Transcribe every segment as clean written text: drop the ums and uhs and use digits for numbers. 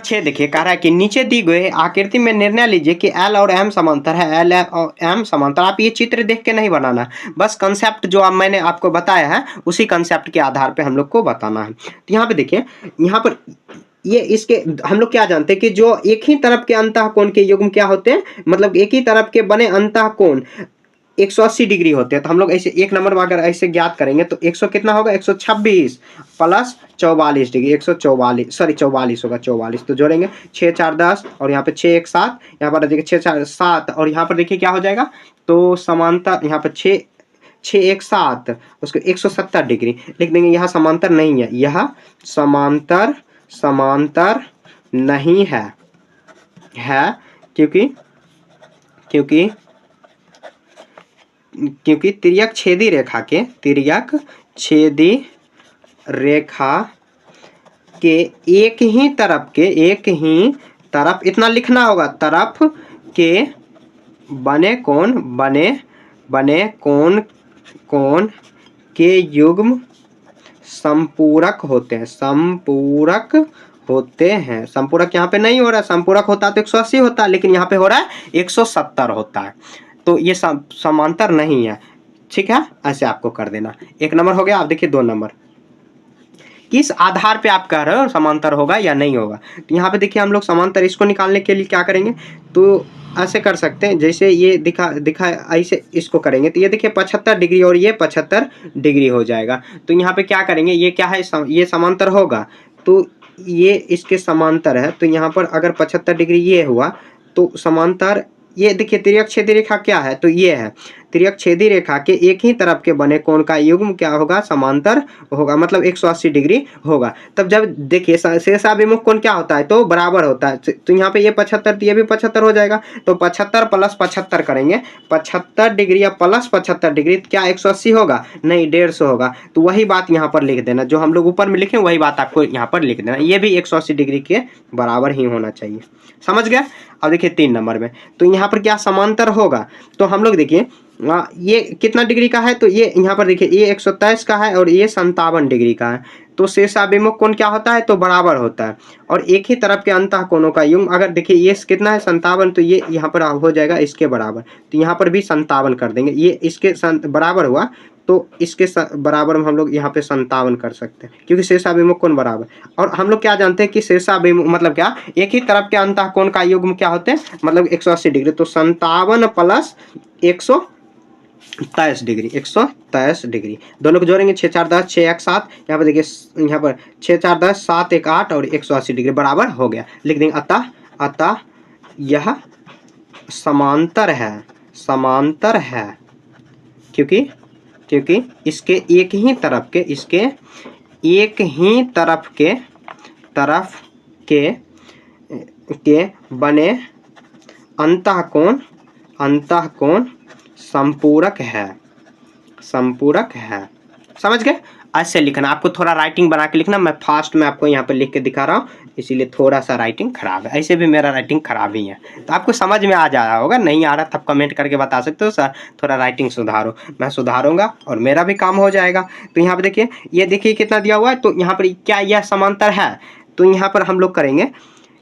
6 देखिए कह रहा है कि नीचे दी गई आकृति में निर्णय लीजिए कि एल और एम समांतर है, एल और एम समांतर। आप ये चित्र देख के नहीं बनाना, बस कंसेप्ट जो मैंने आपको बताया है उसी कंसेप्ट के आधार पे हम लोग को बताना है। तो यहाँ पे देखिए, यहाँ पर ये इसके हम लोग क्या जानते हैं कि जो एक ही तरफ के अंतःकोण के युग्म क्या होते हैं, मतलब एक ही तरफ के बने अंतःकोण 180 डिग्री होते हैं। तो हम लोग ऐसे एक नंबर में अगर ऐसे ज्ञात करेंगे तो 100 कितना होगा, 126 प्लस 44 डिग्री, 144 सॉरी 44 होगा, 44। तो जोड़ेंगे 6 4 10 और यहाँ पे 6 1 7, यहाँ पर देखिए 6 4 7 और यहाँ पर देखिए क्या हो जाएगा, तो समांतर यहाँ पर 6 6 1 7 उसको 170 डिग्री लिख देंगे। यहाँ समांतर नहीं है, यह समांतर समांतर नहीं है, क्योंकि तिर्यक छेदी रेखा के एक ही तरफ इतना लिखना होगा, तरफ के बने कोण के युग्म संपूरक होते हैं, संपूरक यहाँ पे नहीं हो रहा है, संपूरक होता तो 180 होता, लेकिन यहाँ पे हो रहा है 170 होता है, तो ये समांतर नहीं है। ठीक है, ऐसे आपको कर देना। एक नंबर हो गया। आप देखिए 2 नंबर, किस आधार पे आप कह रहे हो समांतर होगा या नहीं होगा। तो यहाँ पे देखिए हम लोग समांतर इसको निकालने के लिए क्या करेंगे, तो ऐसे कर सकते हैं, जैसे ये दिखा ऐसे इसको करेंगे तो ये देखिए 75 डिग्री और ये 75 डिग्री हो जाएगा। तो यहाँ पे क्या करेंगे, ये क्या है, ये समांतर होगा, तो ये इसके समांतर है, तो यहाँ पर अगर 75 डिग्री ये हुआ तो समांतर, ये देखिए तिर्यक छेदी रेखा क्या है, तो ये है तिर्यक छेदी रेखा के एक ही तरफ के बने कोण का युग्म क्या होगा, समांतर होगा, मतलब 180 डिग्री होगा। तब जब देखिए शेषाभिमुख कोण क्या होता है, तो बराबर होता है, तो यहाँ पे ये 75 तो ये भी 75 हो जाएगा, तो 75 प्लस 75 करेंगे, 75 डिग्री या प्लस 75 डिग्री क्या 180 होगा, नहीं 150 होगा। तो वही बात यहाँ पर लिख देना, जो हम लोग ऊपर में लिखे वही बात आपको यहाँ पर लिख देना, ये भी 180 डिग्री के बराबर ही होना चाहिए। समझ गए। अब देखिए 3 नंबर में, तो यहाँ पर क्या समांतर होगा, तो हम लोग देखिए ये कितना डिग्री का है, तो ये यहाँ पर देखिए ये 123 का है और ये 57 डिग्री का है, तो शेषाभिमुख कोण क्या होता है, तो बराबर होता है। और एक ही तरफ के अंतःकोणों का युग्म, अगर देखिए ये कितना है 57, तो ये यहाँ पर हो जाएगा इसके बराबर, तो यहाँ पर भी 57 कर देंगे, ये इसके बराबर हुआ, तो इसके बराबर में हम लोग यहाँ पे 57 कर सकते हैं, क्योंकि शेषाभिमुख कोण बराबर। और हम लोग क्या जानते हैं कि शेषाभिमुख मतलब क्या, एक ही तरफ के अंतःकोण का युग्म क्या होते हैं, मतलब 180 डिग्री, तो 57 प्लस 123 डिग्री, 123 डिग्री दोनों को जोड़ेंगे, 6 4 10 6 1 7, यहाँ पर देखिए यहाँ पर 6 4 10 7 1 8 और 180 डिग्री बराबर हो गया, लिख देंगे। अतः यह समांतर है, क्योंकि इसके एक ही तरफ के बने अंतःकोण संपूरक है। समझ गए। ऐसे लिखना, आपको थोड़ा राइटिंग बना के लिखना, मैं फास्ट में आपको यहाँ पे लिख के दिखा रहा हूँ, इसीलिए थोड़ा सा राइटिंग खराब है, ऐसे भी मेरा राइटिंग खराब ही है, तो आपको समझ में आ जा रहा होगा, नहीं आ रहा तब कमेंट करके बता सकते हो सर थोड़ा राइटिंग सुधारो, मैं सुधारूंगा और मेरा भी काम हो जाएगा। तो यहाँ पे देखिए, ये देखिए कितना दिया हुआ है, तो यहाँ पर क्या यह समांतर है, तो यहाँ पर हम लोग करेंगे,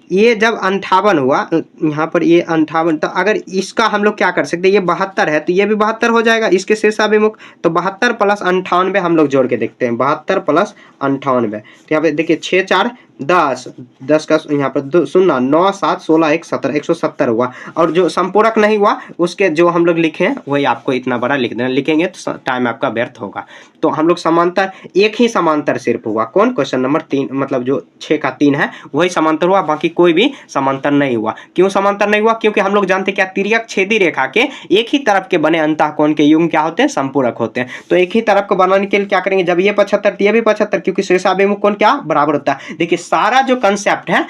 ये जब 58 हुआ, यहाँ पर ये 58, तो अगर इसका हम लोग क्या कर सकते हैं, ये 72 है तो ये भी 72 हो जाएगा, इसके शेषाभिमुख, तो 72 प्लस 98 हम लोग जोड़ के देखते हैं, 72 प्लस 98, तो यहाँ पे देखिए 6 4 10 का यहाँ पर 0 9 7 16 1 17 170 हुआ, और जो संपूरक नहीं हुआ उसके जो हम लोग लिखे हैं वही आपको इतना बड़ा लिख देना, लिखेंगे तो टाइम आपका व्यर्थ होगा। तो हम लोग समांतर, एक ही समांतर सिर्फ हुआ, कौन, क्वेश्चन नंबर 3, मतलब जो 6 का 3 है वही समांतर हुआ, बाकी कोई भी समांतर नहीं हुआ। क्यों समांतर नहीं हुआ, क्योंकि हम लोग जानते क्या, तिर्यक छेदी रेखा के एक ही तरफ के बने अंतःकोण के युग्म क्या होते हैं, संपूरक होते हैं। तो एक ही तरफ को बनाने के लिए क्या करेंगे, जब ये 75 तो ये भी 75, क्योंकि शेषाभिमुख कोण क्या बराबर होता है। देखिए सारा जो कंसेप्ट है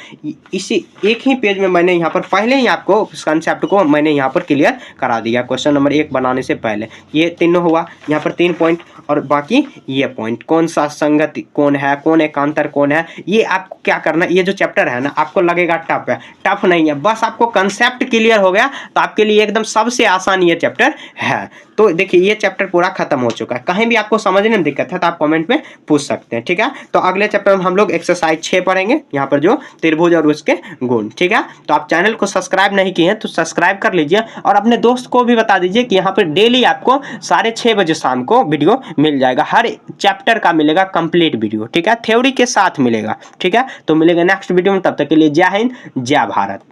इसी एक ही पेज में मैंने यहाँ पर पहले ही आपको कंसेप्ट को मैंने यहाँ पर क्लियर करा दिया, क्वेश्चन नंबर 1 बनाने से पहले। ये तीनों हुआ, यहाँ पर 3 पॉइंट, और बाकी ये पॉइंट, कौन सा संगति कौन है, कौन एकांतर कौन है, ये आपको क्या करना, ये जो चैप्टर है ना आपको लगेगा टफ है, टफ नहीं है, बस आपको कंसेप्ट क्लियर हो गया तो आपके लिए एकदम सबसे आसान ये चैप्टर है। तो देखिए ये चैप्टर पूरा खत्म हो चुका है, कहीं भी आपको समझने में दिक्कत है तो आप कमेंट में पूछ सकते हैं, ठीक है। तो अगले चैप्टर में हम लोग एक्सरसाइज 6 पर पढ़ेंगे यहाँ पर जो त्रिभुज और उसके गुण, ठीक है। तो आप चैनल को सब्सक्राइब नहीं किए हैं तो सब्सक्राइब कर लीजिए और अपने दोस्त को भी बता दीजिए कि यहाँ पर डेली आपको 6:30 बजे शाम को वीडियो मिल जाएगा, हर चैप्टर का मिलेगा कंप्लीट वीडियो, ठीक है, थ्योरी के साथ मिलेगा, ठीक है। तो मिलेगा नेक्स्ट वीडियो में, तब तक के लिए जय हिंद जय भारत।